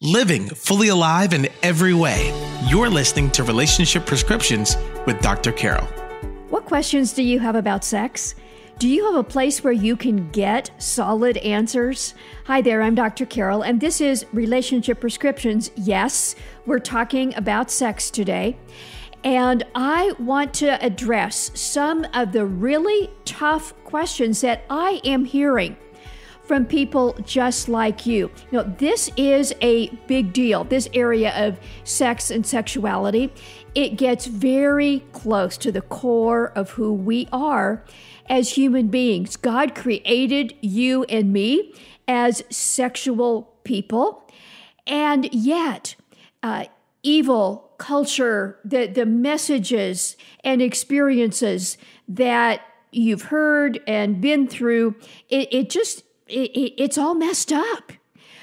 Living fully alive in every way. You're listening to Relationship Prescriptions with Dr. Carol. What questions do you have about sex? Do you have a place where you can get solid answers? Hi there, I'm Dr. Carol, and this is Relationship Prescriptions. Yes, we're talking about sex today. And I want to address some of the really tough questions that I am hearing from people just like you. You know, this is a big deal, this area of sex and sexuality. It gets very close to the core of who we are as human beings. God created you and me as sexual people, and yet evil culture, the messages and experiences that you've heard and been through, it's all messed up.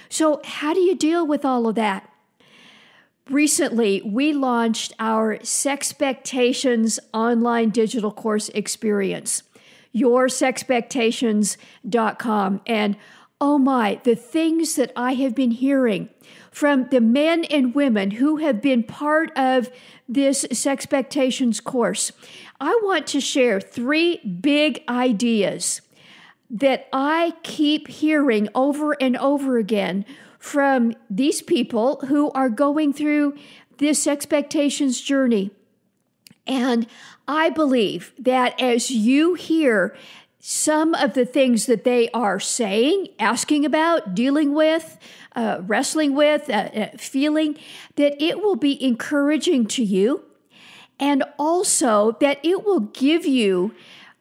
So how do you deal with all of that? Recently, we launched our Sexpectations online digital course experience, yoursexpectations.com. And oh my, the things that I have been hearing from the men and women who have been part of this Sexpectations course. I want to share 3 big ideas that I keep hearing over and over again from these people who are going through this Sexpectations journey. And I believe that as you hear some of the things that they are saying, asking about, dealing with, wrestling with, feeling, that it will be encouraging to you, and also that it will give you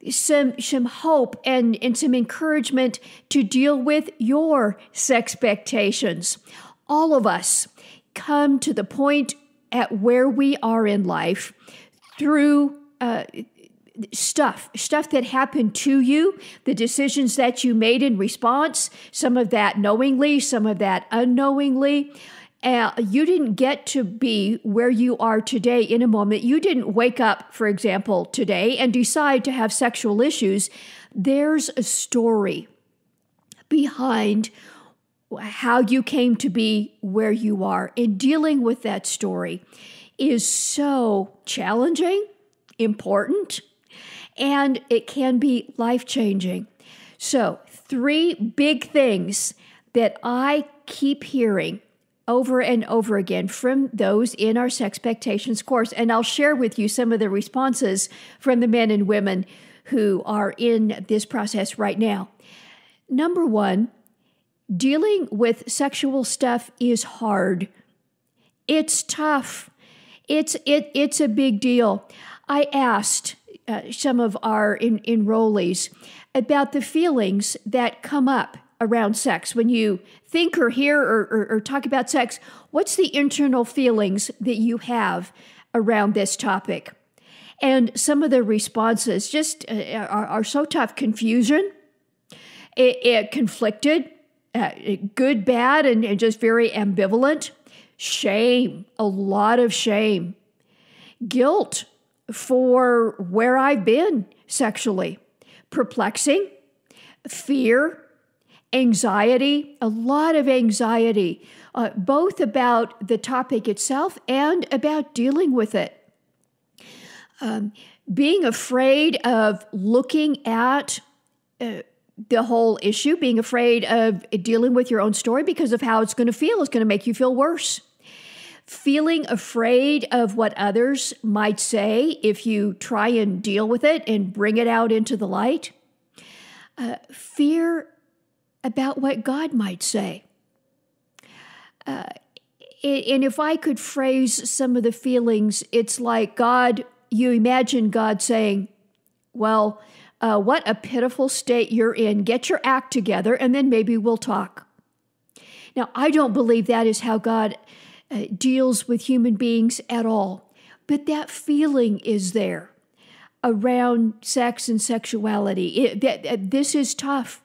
some hope and some encouragement to deal with your sexpectations. All of us come to the point at where we are in life through stuff that happened to you, the decisions that you made in response, some of that knowingly, some of that unknowingly. You didn't get to be where you are today in a moment. You didn't wake up, for example, today and decide to have sexual issues. There's a story behind how you came to be where you are. And dealing with that story is so challenging, important, and it can be life-changing. So 3 big things that I keep hearing over and over again from those in our Sexpectations course. And I'll share with you some of the responses from the men and women who are in this process right now. Number 1, dealing with sexual stuff is hard. It's tough. It's a big deal. I asked some of our enrollees about the feelings that come up around sex. When you think or hear or talk about sex, what's the internal feelings that you have around this topic? And some of the responses just are so tough. Confusion, conflicted, good, bad, and just very ambivalent. Shame, a lot of shame. Guilt for where I've been sexually. Perplexing, fear, anxiety, a lot of anxiety, both about the topic itself and about dealing with it. Being afraid of looking at the whole issue, being afraid of dealing with your own story because of how it's going to feel. It's going to make you feel worse. Feeling afraid of what others might say if you try and deal with it and bring it out into the light. Fear about what God might say. And if I could phrase some of the feelings, it's like you imagine God saying, well, what a pitiful state you're in. Get your act together, and then maybe we'll talk. Now, I don't believe that is how God deals with human beings at all. But that feeling is there around sex and sexuality. This is tough.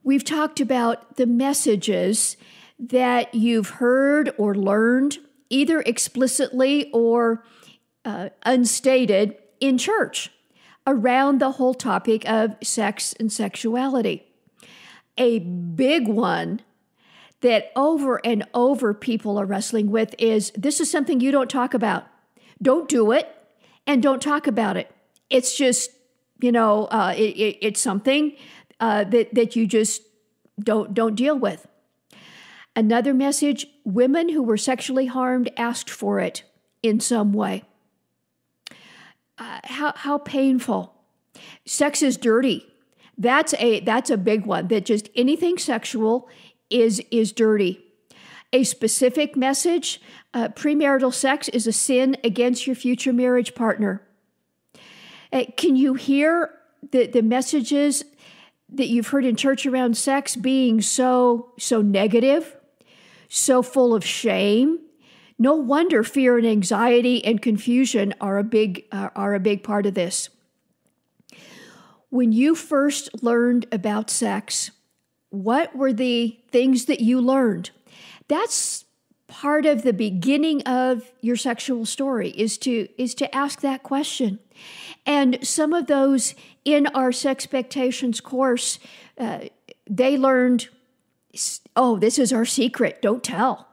We've talked about the messages that you've heard or learned, either explicitly or unstated in church, around the whole topic of sex and sexuality. A big one that over and over people are wrestling with is this is something you don't talk about. Don't do it and don't talk about it. It's just, it's something that you just don't deal with. Another message, women who were sexually harmed asked for it in some way. How painful. Sex is dirty. That's a big one, that just anything sexual is dirty. A specific message, premarital sex is a sin against your future marriage partner. Can you hear the messages that you've heard in church around sex being so negative, so full of shame? No wonder fear and anxiety and confusion are a big part of this. When you first learned about sex, what were the things that you learned? That's part of the beginning of your sexual story, is to ask that question. And some of those in our Sexpectations course, they learned, this is our secret, don't tell.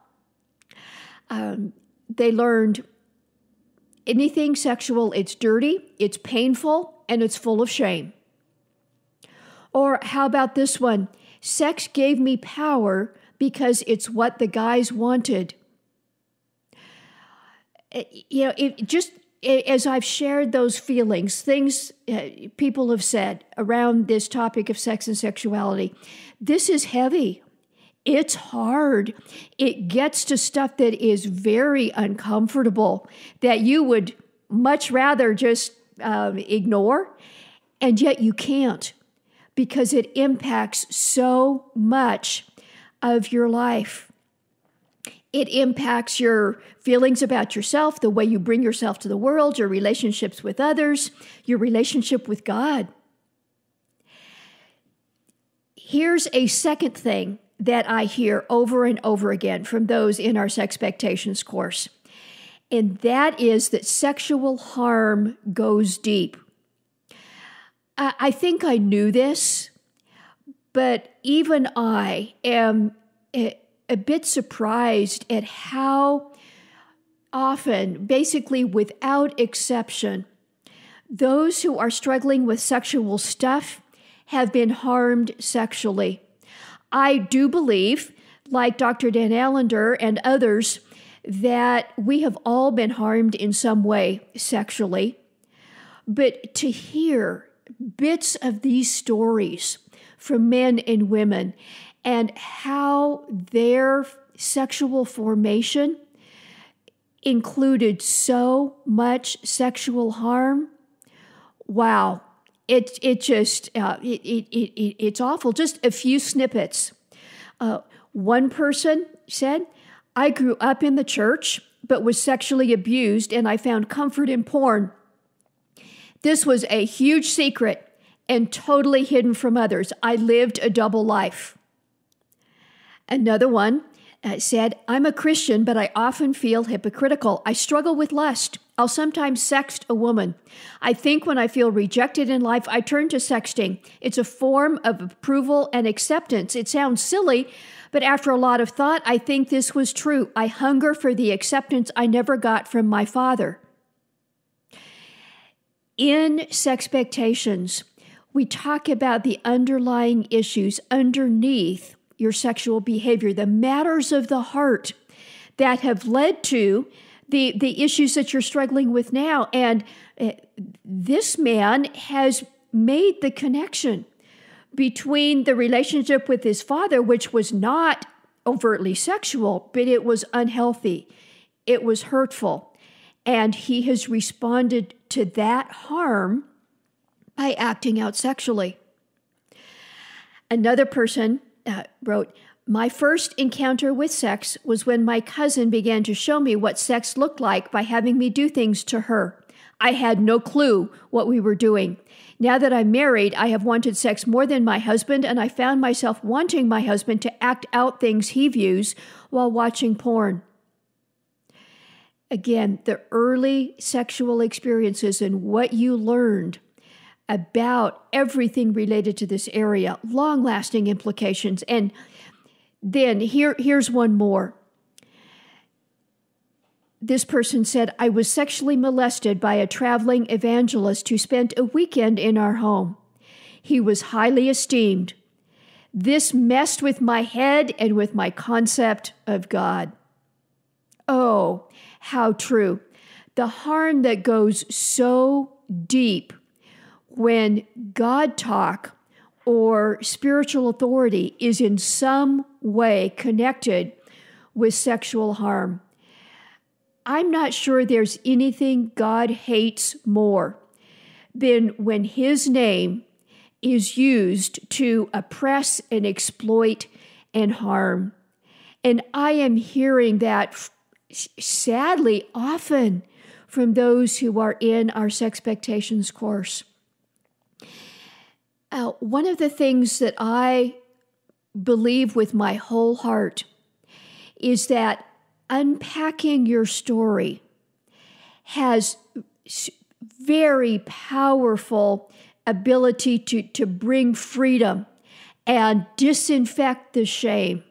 They learned anything sexual, it's dirty, it's painful, and it's full of shame. Or how about this one? Sex gave me power because it's what the guys wanted. As I've shared those feelings, things people have said around this topic of sex and sexuality, this is heavy. It's hard. It gets to stuff that is very uncomfortable, that you would much rather just ignore, and yet you can't, because it impacts so much of your life. It impacts your feelings about yourself, the way you bring yourself to the world, your relationships with others, your relationship with God. Here's a second thing that I hear over and over again from those in our Sexpectations course, and that is that sexual harm goes deep. I think I knew this, but even I am a bit surprised at how often, basically without exception, those who are struggling with sexual stuff have been harmed sexually. I do believe, like Dr. Dan Allender and others, that we have all been harmed in some way sexually. But to hear bits of these stories from men and women and how their sexual formation included so much sexual harm, wow. It's awful. Just a few snippets. One person said, I grew up in the church, but was sexually abused, and I found comfort in porn. This was a huge secret and totally hidden from others. I lived a double life. Another one said, I'm a Christian, but I often feel hypocritical. I struggle with lust. I'll sometimes sext a woman. I think when I feel rejected in life, I turn to sexting. It's a form of approval and acceptance. It sounds silly, but after a lot of thought, I think this was true. I hunger for the acceptance I never got from my father. In Sexpectations, we talk about the underlying issues underneath your sexual behavior, the matters of the heart that have led to the issues that you're struggling with now. And this man has made the connection between the relationship with his father, which was not overtly sexual, but it was unhealthy. It was hurtful. And he has responded to that harm by acting out sexually. Another person wrote, my first encounter with sex was when my cousin began to show me what sex looked like by having me do things to her. I had no clue what we were doing. Now that I'm married, I have wanted sex more than my husband, and I found myself wanting my husband to act out things he views while watching porn. Again, the early sexual experiences and what you learned about everything related to this area, long-lasting implications. And Then here's one more. This person said, I was sexually molested by a traveling evangelist who spent a weekend in our home. He was highly esteemed. This messed with my head and with my concept of God. Oh, how true. The harm that goes so deep when God talk or spiritual authority is in some way connected with sexual harm. I'm not sure there's anything God hates more than when his name is used to oppress and exploit and harm. And I am hearing that sadly often from those who are in our Sexpectations course. One of the things that I believe with my whole heart is that unpacking your story has very powerful ability to bring freedom and disinfect the shame.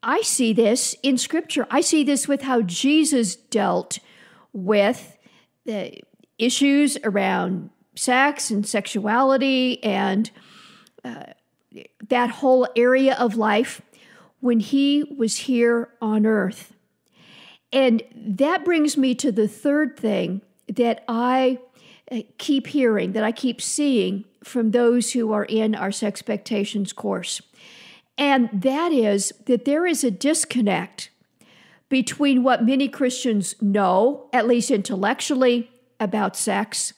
I see this in Scripture. I see this with how Jesus dealt with the issues around sex and sexuality and that whole area of life when he was here on earth. And that brings me to the third thing that I keep hearing, that I keep seeing from those who are in our Sexpectations course. And that is that there is a disconnect between what many Christians know, at least intellectually, about sex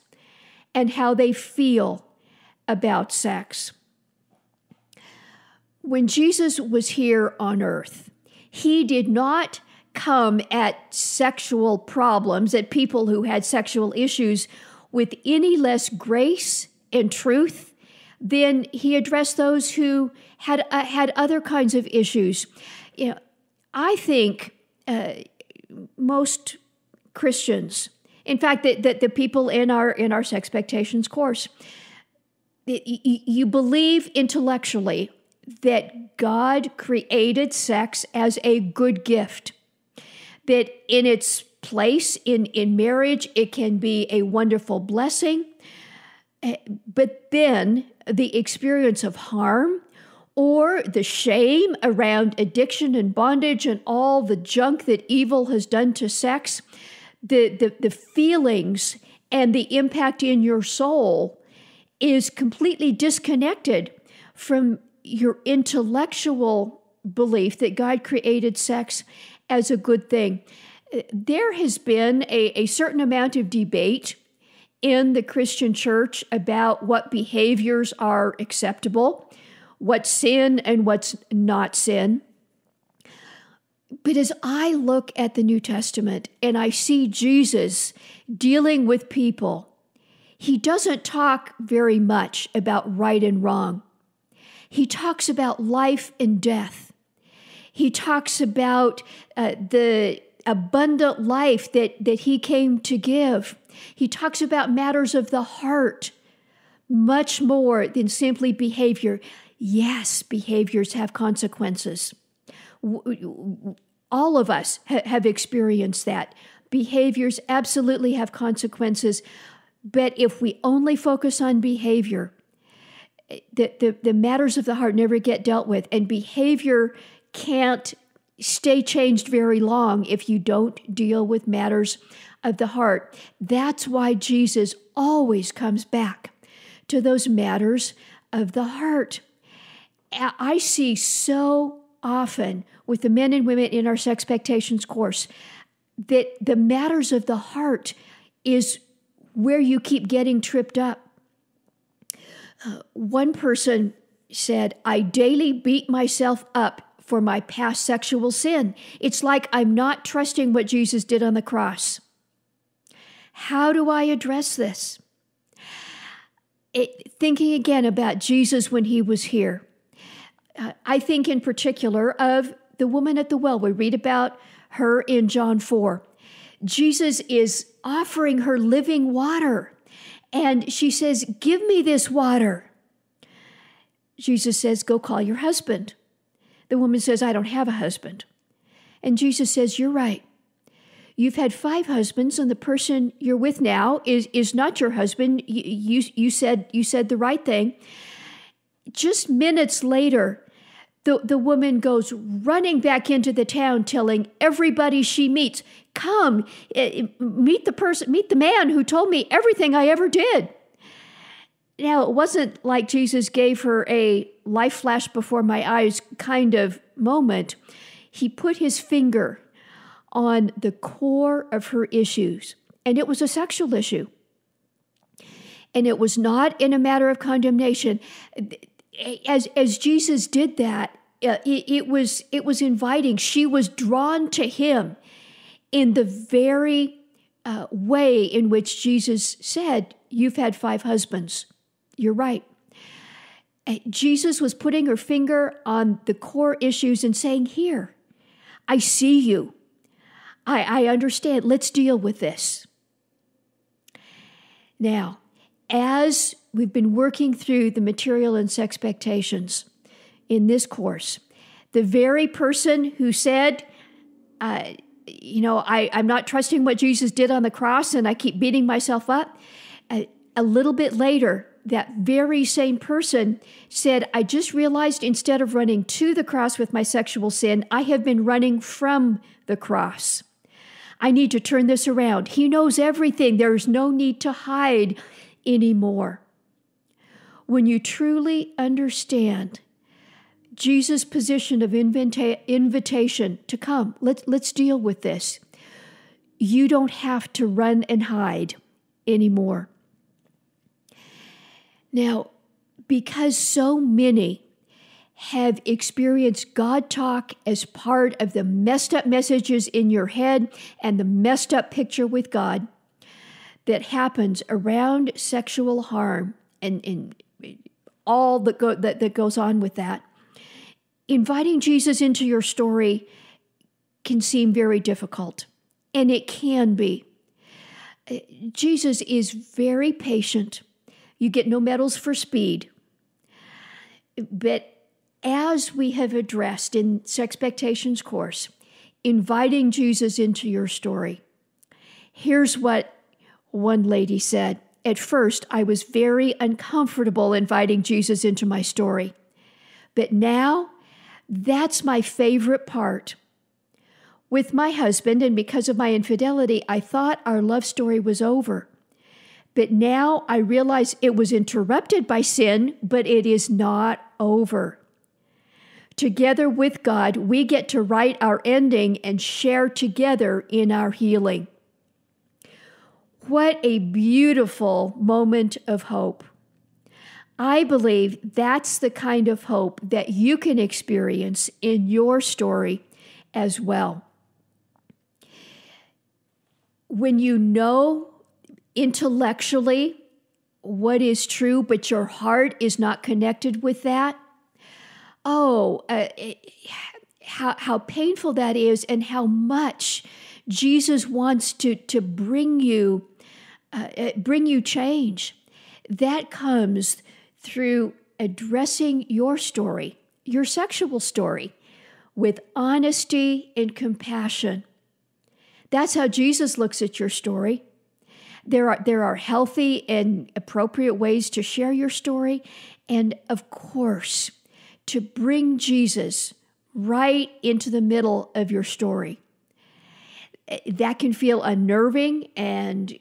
and how they feel about sex. When Jesus was here on earth, he did not come at sexual problems, at people who had sexual issues, with any less grace and truth than he addressed those who had other kinds of issues. You know, I think most Christians, in fact, that the people in our Sexpectations course, you believe intellectually that God created sex as a good gift, that in its place in marriage, it can be a wonderful blessing, but then the experience of harm or the shame around addiction and bondage and all the junk that evil has done to sex, the feelings and the impact in your soul is completely disconnected from your intellectual belief that God created sex as a good thing. There has been a certain amount of debate in the Christian church about what behaviors are acceptable, what's sin and what's not sin. But as I look at the New Testament and I see Jesus dealing with people, he doesn't talk very much about right and wrong. He talks about life and death. He talks about the abundant life that he came to give. He talks about matters of the heart much more than simply behavior. Yes, behaviors have consequences. All of us have experienced that. Behaviors absolutely have consequences. But if we only focus on behavior, the matters of the heart never get dealt with, and behavior can't stay changed very long if you don't deal with matters of the heart. That's why Jesus always comes back to those matters of the heart. I see so often with the men and women in our Sexpectations course that the matters of the heart is where you keep getting tripped up. One person said, I daily beat myself up for my past sexual sin. It's like I'm not trusting what Jesus did on the cross. How do I address this? Thinking again about Jesus when he was here, I think in particular of the woman at the well. We read about her in John 4. Jesus is offering her living water, and she says, give me this water. Jesus says, go call your husband. The woman says, I don't have a husband. And Jesus says, you're right. You've had 5 husbands, and the person you're with now is not your husband. You said the right thing. Just minutes later, the woman goes running back into the town, telling everybody she meets, come, meet the man who told me everything I ever did. Now, it wasn't like Jesus gave her a life flash before my eyes kind of moment. He put his finger on the core of her issues, and it was a sexual issue. And it was not in a matter of condemnation. As Jesus did that, it was inviting. She was drawn to him in the very way in which Jesus said, you've had 5 husbands. You're right. Jesus was putting her finger on the core issues and saying, here, I see you. I understand. Let's deal with this. Now, as we've been working through the material in Sexpectations in this course, the very person who said, I'm not trusting what Jesus did on the cross and I keep beating myself up, a little bit later, that very same person said, I just realized instead of running to the cross with my sexual sin, I have been running from the cross. I need to turn this around. He knows everything. There's no need to hide anymore. When you truly understand Jesus' position of invitation to come, let's deal with this, you don't have to run and hide anymore. Now, because so many have experienced God talk as part of the messed up messages in your head and the messed up picture with God that happens around sexual harm and all that goes on with that, inviting Jesus into your story can seem very difficult, and it can be. Jesus is very patient. You get no medals for speed. But as we have addressed in Sexpectations course, inviting Jesus into your story, here's what one lady said. At first, I was very uncomfortable inviting Jesus into my story. But now, that's my favorite part. With my husband, and because of my infidelity, I thought our love story was over. But now I realize it was interrupted by sin, but it is not over. Together with God, we get to write our ending and share together in our healing. What a beautiful moment of hope. I believe that's the kind of hope that you can experience in your story as well. When you know intellectually what is true, but your heart is not connected with that, how painful that is, and how much Jesus wants to bring you change. That comes through addressing your story, your sexual story, with honesty and compassion. That's how Jesus looks at your story. There are healthy and appropriate ways to share your story, and of course, to bring Jesus right into the middle of your story. That can feel unnerving and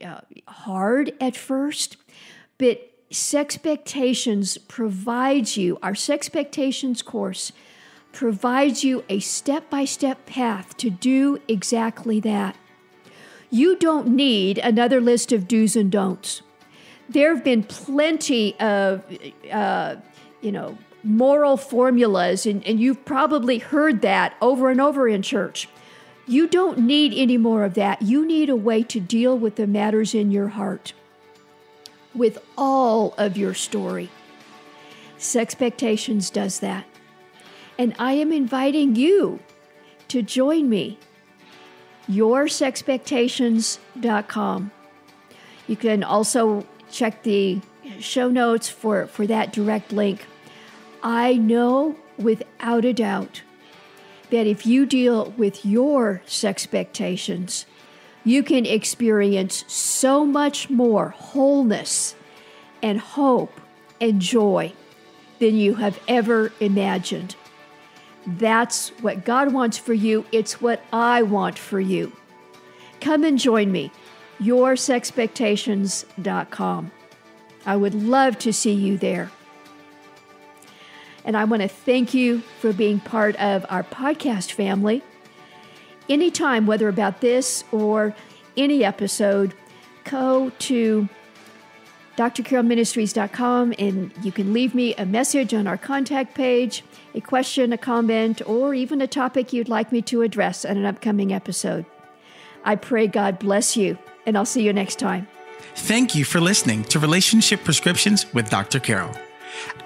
hard at first, but Sexpectations provides you, our Sexpectations course provides you a step-by-step path to do exactly that. You don't need another list of do's and don'ts. There have been plenty of, moral formulas, and you've probably heard that over and over in church. You don't need any more of that. You need a way to deal with the matters in your heart, with all of your story. Sexpectations does that. And I am inviting you to join me. yoursexpectations.com. You can also check the show notes for that direct link. I know without a doubt that if you deal with your sexpectations, you can experience so much more wholeness and hope and joy than you have ever imagined. That's what God wants for you. It's what I want for you. Come and join me, yoursexpectations.com. I would love to see you there. And I want to thank you for being part of our podcast family. Anytime, whether about this or any episode, go to drcarolministries.com and you can leave me a message on our contact page, a question, a comment, or even a topic you'd like me to address in an upcoming episode. I pray God bless you, and I'll see you next time. Thank you for listening to Relationship Prescriptions with Dr. Carol.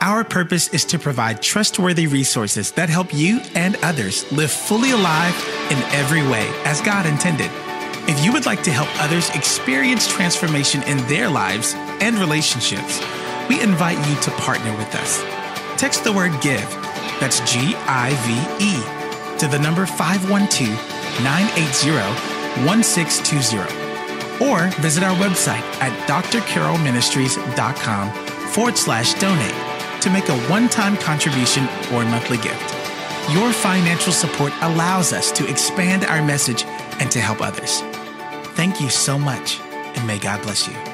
Our purpose is to provide trustworthy resources that help you and others live fully alive in every way as God intended. If you would like to help others experience transformation in their lives and relationships, we invite you to partner with us. Text the word GIVE, that's GIVE, to the number 512-980-1620. Or visit our website at drcarolministries.com/donate to make a one-time contribution or monthly gift. Your financial support allows us to expand our message and to help others. Thank you so much, and may God bless you.